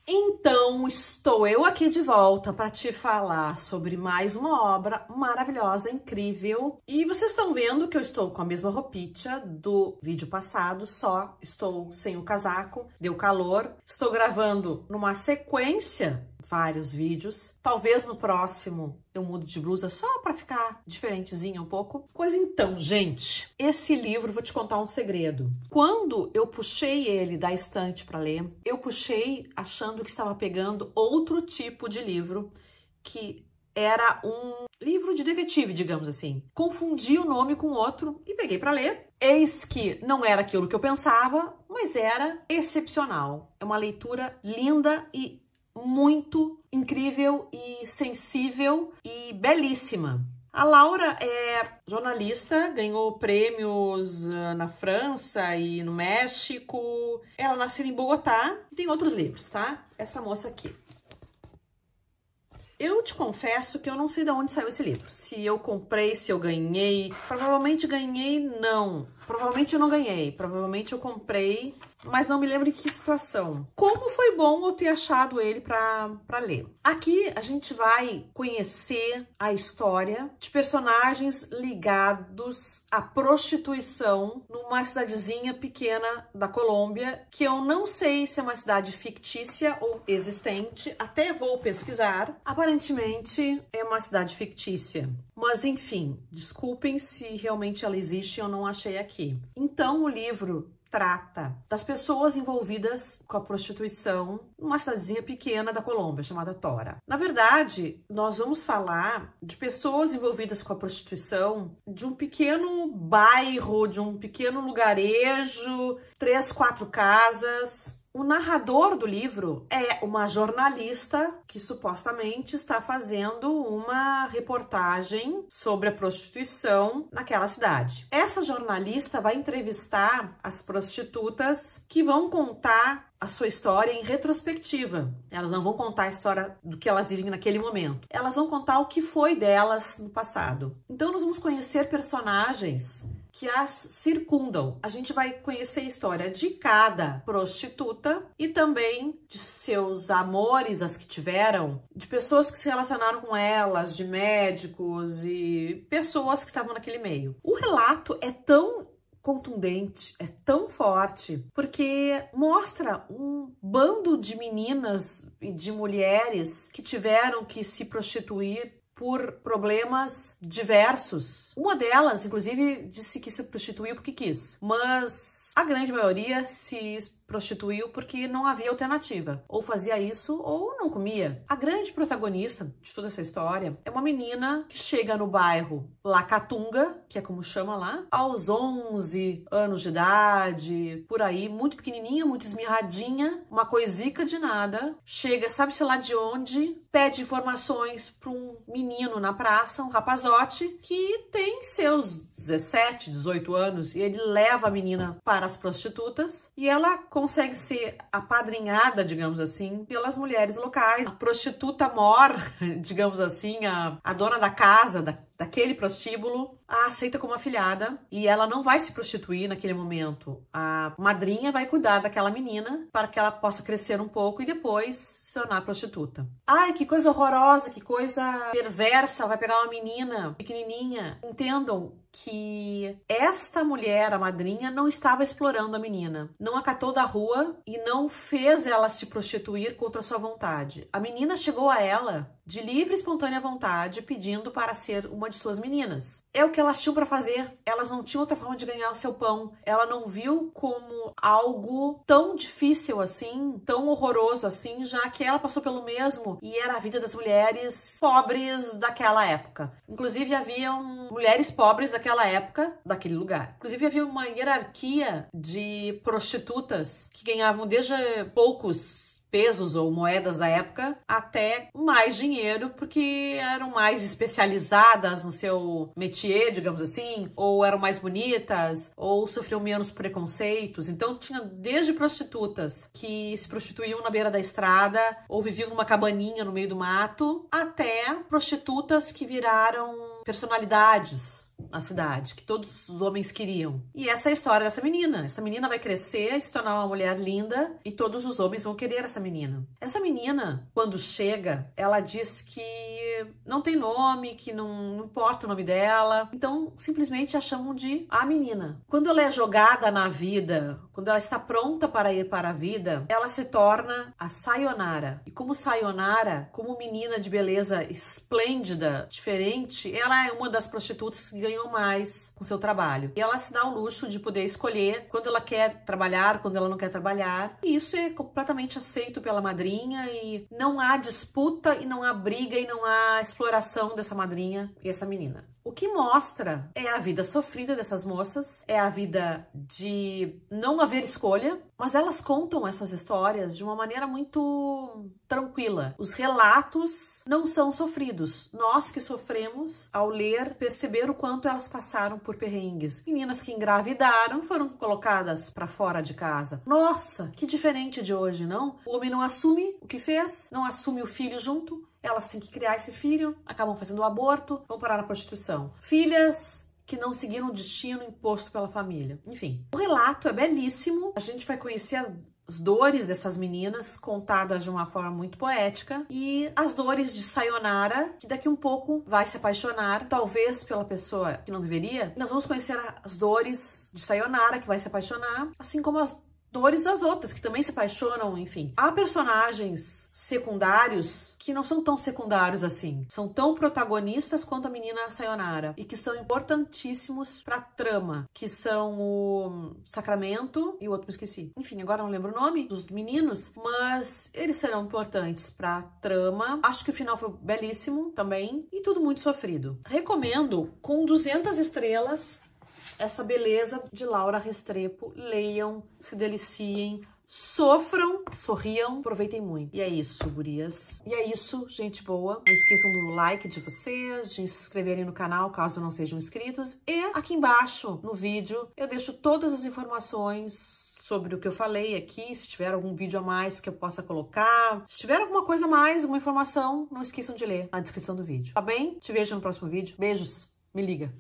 Então, estou eu aqui de volta para te falar sobre mais uma obra maravilhosa, incrível. E vocês estão vendo que eu estou com a mesma roupinha do vídeo passado, só estou sem o casaco, deu calor. Estou gravando numa sequência vários vídeos. Talvez no próximo eu mude de blusa só para ficar diferentezinha um pouco. Pois então, gente, esse livro, vou te contar um segredo. Quando eu puxei ele da estante para ler, eu puxei achando que estava pegando outro tipo de livro, que era um livro de detetive, digamos assim. Confundi o nome com outro e peguei para ler. Eis que não era aquilo que eu pensava, mas era excepcional. É uma leitura linda e muito incrível e sensível e belíssima. A Laura é jornalista, ganhou prêmios na França e no México. Ela nasceu em Bogotá. Tem outros livros, tá? Essa moça aqui. Eu te confesso que eu não sei de onde saiu esse livro. Se eu comprei, se eu ganhei. Provavelmente ganhei, não. Provavelmente eu não ganhei. Provavelmente eu comprei, mas não me lembro em que situação. Como foi bom eu ter achado ele pra ler. Aqui a gente vai conhecer a história de personagens ligados à prostituição numa cidadezinha pequena da Colômbia, que eu não sei se é uma cidade fictícia ou existente, até vou pesquisar. Aparentemente é uma cidade fictícia. Mas enfim, desculpem se realmente ela existe, eu não achei aqui. Então o livro trata das pessoas envolvidas com a prostituição numa cidadezinha pequena da Colômbia, chamada Tora. Na verdade, nós vamos falar de pessoas envolvidas com a prostituição de um pequeno bairro, de um pequeno lugarejo, 3, 4 casas. O narrador do livro é uma jornalista que supostamente está fazendo uma reportagem sobre a prostituição naquela cidade. Essa jornalista vai entrevistar as prostitutas que vão contar a sua história em retrospectiva. Elas não vão contar a história do que elas vivem naquele momento. Elas vão contar o que foi delas no passado. Então nós vamos conhecer personagens que as circundam. A gente vai conhecer a história de cada prostituta e também de seus amores, as que tiveram, de pessoas que se relacionaram com elas, de médicos e pessoas que estavam naquele meio. O relato é tão contundente, é tão forte, porque mostra um bando de meninas e de mulheres que tiveram que se prostituir por problemas diversos. Uma delas, inclusive, disse que se prostituiu porque quis, mas a grande maioria se prostituiu porque não havia alternativa. Ou fazia isso ou não comia. A grande protagonista de toda essa história é uma menina que chega no bairro Lacatunga, que é como chama lá, aos 11 anos de idade, por aí, muito pequenininha, muito esmirradinha, uma coisica de nada. Chega, sabe-se lá de onde, pede informações para um menino na praça, um rapazote, que tem seus 17, 18 anos, e ele leva a menina para as prostitutas, e ela consegue ser apadrinhada, digamos assim, pelas mulheres locais. A prostituta mor, digamos assim, a dona da casa, daquele prostíbulo, a aceita como afilhada e ela não vai se prostituir naquele momento. A madrinha vai cuidar daquela menina para que ela possa crescer um pouco e depois se tornar prostituta. Ai, que coisa horrorosa, que coisa perversa, vai pegar uma menina pequenininha. Entendam que esta mulher, a madrinha, não estava explorando a menina. Não a catou da rua e não fez ela se prostituir contra sua vontade. A menina chegou a ela de livre e espontânea vontade, pedindo para ser uma de suas meninas. É o que elas tinham para fazer. Elas não tinham outra forma de ganhar o seu pão. Ela não viu como algo tão difícil assim, tão horroroso assim, já que ela passou pelo mesmo e era a vida das mulheres pobres daquela época. Inclusive, haviam mulheres pobres daquela época, daquele lugar. Inclusive, havia uma hierarquia de prostitutas que ganhavam desde poucos pesos ou moedas da época, até mais dinheiro, porque eram mais especializadas no seu métier, digamos assim, ou eram mais bonitas, ou sofriam menos preconceitos. Então tinha desde prostitutas que se prostituíam na beira da estrada, ou viviam numa cabaninha no meio do mato, até prostitutas que viraram personalidades na cidade, que todos os homens queriam. E essa é a história dessa menina. Essa menina vai crescer, se tornar uma mulher linda e todos os homens vão querer essa menina. Essa menina, quando chega, ela diz que não tem nome, que não importa o nome dela. Então, simplesmente a chamam de a menina. Quando ela é jogada na vida, quando ela está pronta para ir para a vida, ela se torna a Sayonara. E como Sayonara, como menina de beleza esplêndida, diferente, ela é uma das prostitutas que ganham mais com seu trabalho. E ela se dá o luxo de poder escolher quando ela quer trabalhar, quando ela não quer trabalhar. E isso é completamente aceito pela madrinha e não há disputa e não há briga e não há exploração dessa madrinha e essa menina. O que mostra é a vida sofrida dessas moças, é a vida de não haver escolha, mas elas contam essas histórias de uma maneira muito tranquila. Os relatos não são sofridos. Nós que sofremos, ao ler, perceber o quanto elas passaram por perrengues. Meninas que engravidaram foram colocadas para fora de casa. Nossa, que diferente de hoje, não? O homem não assume o que fez, não assume o filho junto. Elas têm que criar esse filho, acabam fazendo o aborto, vão parar na prostituição. Filhas que não seguiram o destino imposto pela família. Enfim, o relato é belíssimo. A gente vai conhecer as dores dessas meninas contadas de uma forma muito poética e as dores de Sayonara, que daqui um pouco vai se apaixonar, talvez pela pessoa que não deveria. Nós vamos conhecer as dores de Sayonara, que vai se apaixonar, assim como as dores das outras, que também se apaixonam, enfim. Há personagens secundários que não são tão secundários assim. São tão protagonistas quanto a menina Sayonara. E que são importantíssimos pra trama. Que são o Sacramento e o outro me esqueci. Enfim, agora não lembro o nome dos meninos, mas eles serão importantes pra trama. Acho que o final foi belíssimo também. E tudo muito sofrido. Recomendo com 200 estrelas essa beleza de Laura Restrepo. Leiam, se deliciem, sofram, sorriam, aproveitem muito. E é isso, gurias. E é isso, gente boa. Não esqueçam do like de vocês, de se inscreverem no canal, caso não sejam inscritos. E aqui embaixo, no vídeo, eu deixo todas as informações sobre o que eu falei aqui, se tiver algum vídeo a mais que eu possa colocar. Se tiver alguma coisa a mais, alguma informação, não esqueçam de ler na descrição do vídeo. Tá bem? Te vejo no próximo vídeo. Beijos, me liga.